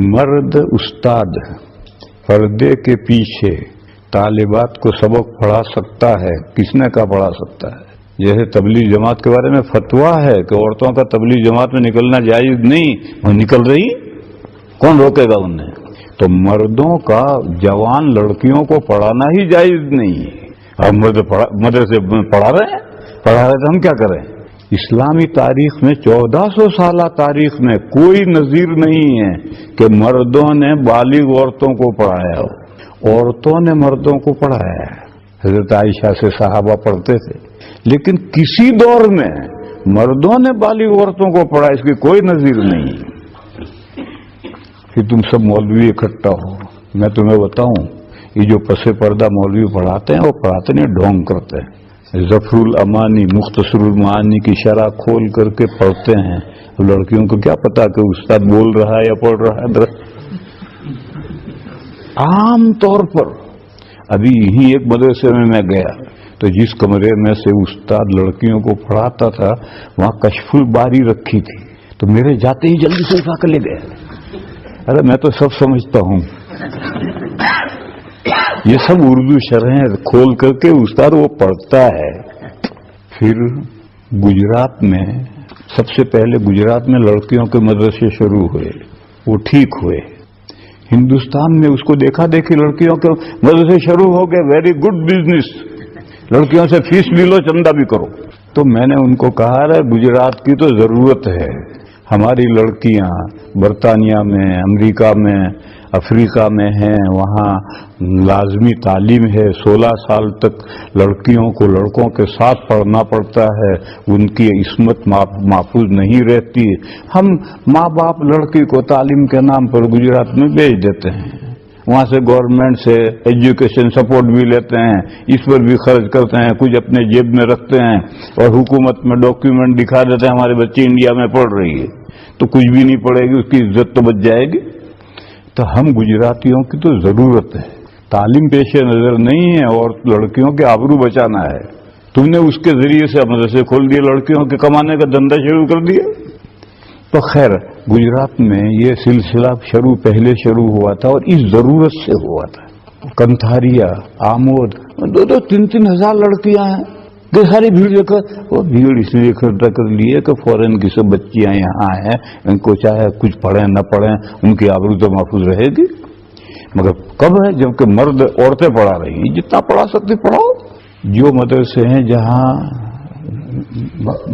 مرد استاد پردے کے پیچھے طالبات کو سبق پڑھا سکتا ہے، کس نے کہا پڑھا سکتا ہے؟ جیسے تبلیغ جماعت کے بارے میں فتویٰ ہے کہ عورتوں کا تبلیغ جماعت میں نکلنا جائز نہیں، وہ نکل رہی، کون روکے گا انہیں؟ تو مردوں کا جوان لڑکیوں کو پڑھانا ہی جائز نہیں، اور مرد مدرسے پڑھا رہے تو ہم کیا کریں؟ اسلامی تاریخ میں 1400 سالہ تاریخ میں کوئی نظیر نہیں ہے کہ مردوں نے بالغ عورتوں کو پڑھایا ہو، عورتوں نے مردوں کو پڑھایا ہے۔ حضرت عائشہ سے صحابہ پڑھتے تھے، لیکن کسی دور میں مردوں نے بالغ عورتوں کو پڑھا، اس کی کوئی نظیر نہیں۔ پھر تم سب مولوی اکٹھا ہو، میں تمہیں بتاؤں، یہ جو پس پردہ مولوی پڑھاتے ہیں وہ پڑھاتے نہیں، ڈھونگ کرتے ہیں۔ ظفر الامانی مختصر المعانی کی شرح کھول کر کے پڑھتے ہیں، لڑکیوں کو کیا پتا کہ استاد بول رہا ہے یا پڑھ رہا ہے۔ عام طور پر ابھی یہی ایک مدرسے میں گیا تو جس کمرے میں سے استاد لڑکیوں کو پڑھاتا تھا وہاں کشف الباری رکھی تھی، تو میرے جاتے ہی جلدی سے اٹھا کر لے گئے۔ ارے میں تو سب سمجھتا ہوں، یہ سب اردو شرحیں کھول کر کے استاد وہ پڑھتا ہے۔ پھر گجرات میں سب سے پہلے گجرات میں لڑکیوں کے مدرسے شروع ہوئے، وہ ٹھیک ہوئے۔ ہندوستان میں اس کو دیکھا دیکھی لڑکیوں کے مدرسے شروع ہو گئے، ویری گڈ بزنس، لڑکیوں سے فیس بھی لو، چندہ بھی کرو۔ تو میں نے ان کو کہا ہے گجرات کی تو ضرورت ہے، ہماری لڑکیاں برطانیہ میں، امریکہ میں، افریقہ میں ہیں، وہاں لازمی تعلیم ہے، 16 سال تک لڑکیوں کو لڑکوں کے ساتھ پڑھنا پڑتا ہے، ان کی عصمت محفوظ نہیں رہتی۔ ہم ماں باپ لڑکی کو تعلیم کے نام پر گجرات میں بھیج دیتے ہیں، وہاں سے گورنمنٹ سے ایجوکیشن سپورٹ بھی لیتے ہیں، اس پر بھی خرچ کرتے ہیں، کچھ اپنے جیب میں رکھتے ہیں، اور حکومت میں ڈاکیومنٹ دکھا دیتے ہیں ہمارے بچی انڈیا میں پڑھ رہی ہے، تو کچھ بھی نہیں پڑھے گی، اس کی عزت تو بچ جائے گی۔ تو ہم گجراتیوں کی تو ضرورت ہے، تعلیم پیش نظر نہیں ہے، اور لڑکیوں کے آبرو بچانا ہے۔ تم نے اس کے ذریعے سے مدرسے کھول دیے، لڑکیوں کے کمانے کا دھندا شروع کر دیا۔ تو خیر گجرات میں یہ سلسلہ پہلے شروع ہوا تھا، اور اس ضرورت سے ہوا تھا۔ کنتھاریا، آمود، 2-3 ہزار لڑکیاں ہیں، کہ ساری بھیڑ لے کر، وہ بھیڑ اس لیے اکٹھا کر لی ہے کہ فورن کی سب بچیاں یہاں ہیں، ان کو چاہے کچھ پڑھیں نہ پڑھیں ان کی آبرو تو محفوظ رہے گی۔ مگر کب ہے جبکہ مرد عورتیں پڑھا رہی ہیں، جتنا پڑھا سکتے پڑھاؤ۔ جو مدرسے ہیں جہاں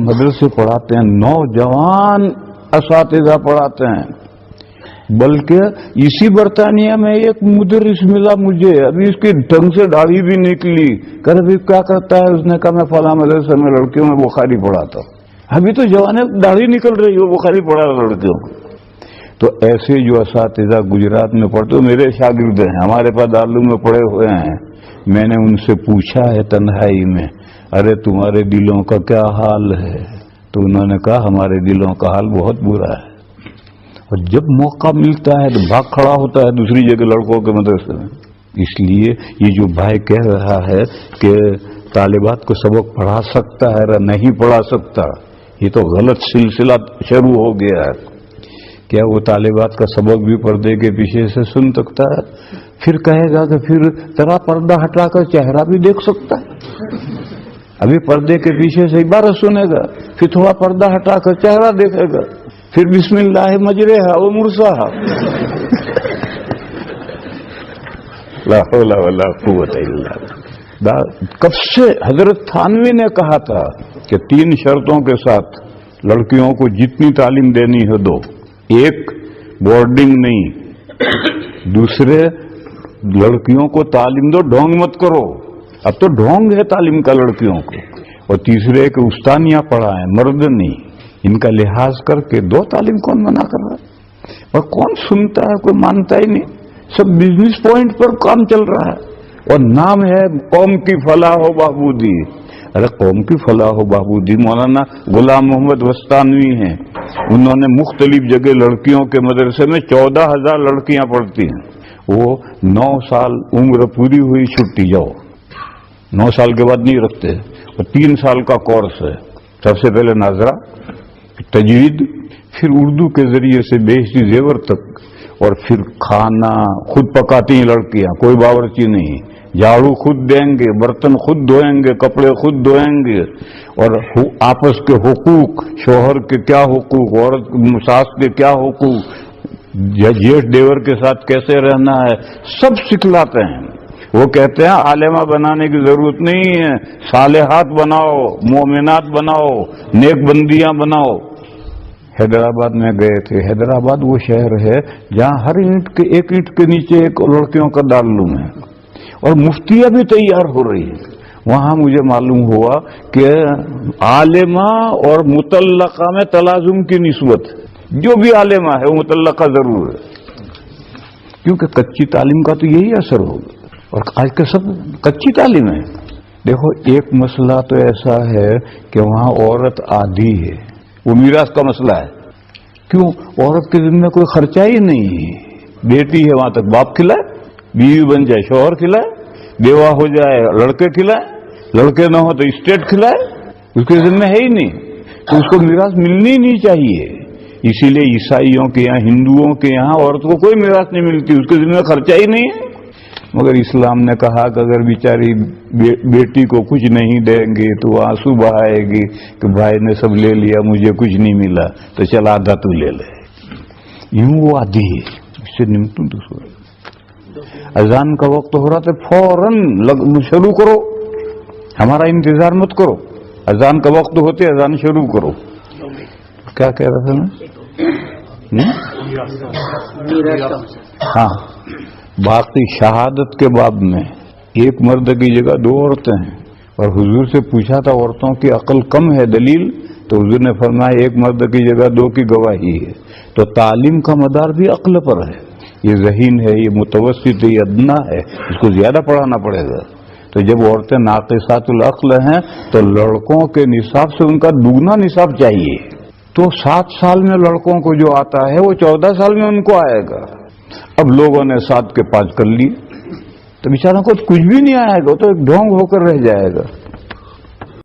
مدرسے پڑھاتے ہیں نوجوان اساتذہ پڑھاتے ہیں، بلکہ اسی برطانیہ میں ایک مدرس ملا مجھے، ابھی اس کی ڈھنگ سے داڑھی بھی نکلی، کہ ابھی کیا کرتا ہے؟ اس نے کہا میں فلاں مدرسے میں لڑکیوں میں بخاری پڑھاتا ہوں۔ ابھی تو جوانے داڑھی نکل رہی ہے، وہ بخاری پڑھا رہا لڑکیوں کو۔ تو ایسے جو اساتذہ گجرات میں پڑھتے، میرے شاگرد ہیں، ہمارے پاس دارالعلوم میں پڑھے ہوئے ہیں، میں نے ان سے پوچھا ہے تنہائی میں، ارے تمہارے دلوں کا کیا حال ہے؟ تو انہوں نے کہا ہمارے دلوں کا حال بہت برا ہے، اور جب موقع ملتا ہے تو بھاگ کھڑا ہوتا ہے دوسری جگہ لڑکوں کے مدرسے میں۔ اس لیے یہ جو بھائی کہہ رہا ہے کہ طالبات کو سبق پڑھا سکتا ہے یا نہیں پڑھا سکتا، یہ تو غلط سلسلہ شروع ہو گیا ہے۔ کیا وہ طالبات کا سبق بھی پردے کے پیچھے سے سن سکتا ہے؟ پھر کہے گا کہ پھر ذرا پردہ ہٹا کر چہرہ بھی دیکھ سکتا ہے۔ ابھی پردے کے پیچھے سے عبارت سنے گا، پھر تھوڑا پردہ ہٹا کر چہرہ دیکھے گا، پھر بسم اللہ مجریہا و مرساہا، لا حول ولا قوت الا باللہ۔ کب سے حضرت تھانوی نے کہا تھا کہ 3 شرطوں کے ساتھ لڑکیوں کو جتنی تعلیم دینی ہے دو، ایک بورڈنگ نہیں، دوسرے لڑکیوں کو تعلیم دو، ڈھونگ مت کرو، اب تو ڈھونگ ہے تعلیم کا لڑکیوں کو، اور تیسرے کہ استانیاں پڑھائیں، مرد نہیں، ان کا لحاظ کر کے دو تعلیم۔ کون منع کر رہا ہے؟ اور کون سنتا ہے؟ کوئی مانتا ہی نہیں، سب بزنس پوائنٹ پر کام چل رہا ہے، اور نام ہے قوم کی فلاح و بہبودی۔ ارے قوم کی فلاح و بہبودی مولانا غلام محمد وستانوی ہیں، انہوں نے مختلف جگہ لڑکیوں کے مدرسے میں 14,000 لڑکیاں پڑھتی ہیں، وہ 9 سال عمر پوری ہوئی چھٹی جاؤ، 9 سال کے بعد نہیں رکھتے، اور 3 سال کا کورس ہے، سب سے پہلے ناظرہ، تجوید، پھر اردو کے ذریعے سے بیشتی زیور تک، اور پھر کھانا خود پکاتی ہیں لڑکیاں، کوئی باورچی نہیں، جھاڑو خود دیں گے، برتن خود دھوئیں گے، کپڑے خود دھوئیں گے، اور آپس کے حقوق، شوہر کے کیا حقوق، عورت ساس کے کیا حقوق، جیٹھ دیور کے ساتھ کیسے رہنا ہے، سب سکھلاتے ہیں۔ وہ کہتے ہیں عالمہ بنانے کی ضرورت نہیں ہے، صالحات بناؤ، مومنات بناؤ، نیک بندیاں بناؤ۔ حیدرآباد میں گئے تھے، حیدرآباد وہ شہر ہے جہاں ہر ایک اینٹ کے نیچے ایک لڑکیوں کا دارالعلوم ہے، اور مفتیاں بھی تیار ہو رہی ہیں۔ وہاں مجھے معلوم ہوا کہ عالمہ اور مطلقہ میں تلازم کی نسبت، جو بھی عالمہ ہے وہ مطلقہ ضرور ہے، کیونکہ کچی تعلیم کا تو یہی اثر ہوگا، اور آج کا سب کچی تعلیم ہے۔ دیکھو ایک مسئلہ تو ایسا ہے کہ وہاں عورت آدھی ہے، وہ میراث کا مسئلہ ہے۔ کیوں؟ عورت کے ذمہ کوئی خرچہ ہی نہیں ہے، بیٹی ہے وہاں تک باپ کھلائے، بیوی بن جائے شوہر کھلائے، بیوہ ہو جائے لڑکے کھلائے، لڑکے نہ ہو تو اسٹیٹ کھلائے، اس کے ذمہ ہے ہی نہیں، تو اس کو میراث ملنی نہیں چاہیے۔ اسی لیے عیسائیوں کے یہاں، ہندوؤں کے یہاں عورت کو کوئی میراث نہیں ملتی، اس کے ذمہ خرچہ ہی نہیں ہے۔ مگر اسلام نے کہا کہ اگر بیچاری بیٹی کو کچھ نہیں دیں گے تو وہ آنسو بہائے گی کہ بھائی نے سب لے لیا، مجھے کچھ نہیں ملا، تو چل آدھا تو لے لے۔ یوں وہ آدھی ہے، اس سے نمٹوں تو سو۔ اذان کا وقت ہو رہا تو فوراً شروع کرو، ہمارا انتظار مت کرو، اذان کا وقت ہوتے اذان شروع کرو۔ کیا کہہ رہا تھا میں؟ ہاں، باقی شہادت کے باب میں ایک مرد کی جگہ دو عورتیں ہیں، اور حضور سے پوچھا تھا عورتوں کی عقل کم ہے دلیل، تو حضور نے فرمایا ایک مرد کی جگہ دو کی گواہی ہے۔ تو تعلیم کا مدار بھی عقل پر ہے، یہ ذہین ہے، یہ متوسط ہے، یہ ادنا ہے، اس کو زیادہ پڑھانا پڑے گا۔ تو جب عورتیں ناقصات العقل ہیں تو لڑکوں کے نصاب سے ان کا دگنا نصاب چاہیے۔ تو 7 سال میں لڑکوں کو جو آتا ہے وہ 14 سال میں ان کو آئے گا۔ اب لوگوں نے 7 کے 5 کر لی، تو بیچاروں کو کچھ بھی نہیں آئے گا، تو ایک ڈھونگ ہو کر رہ جائے گا۔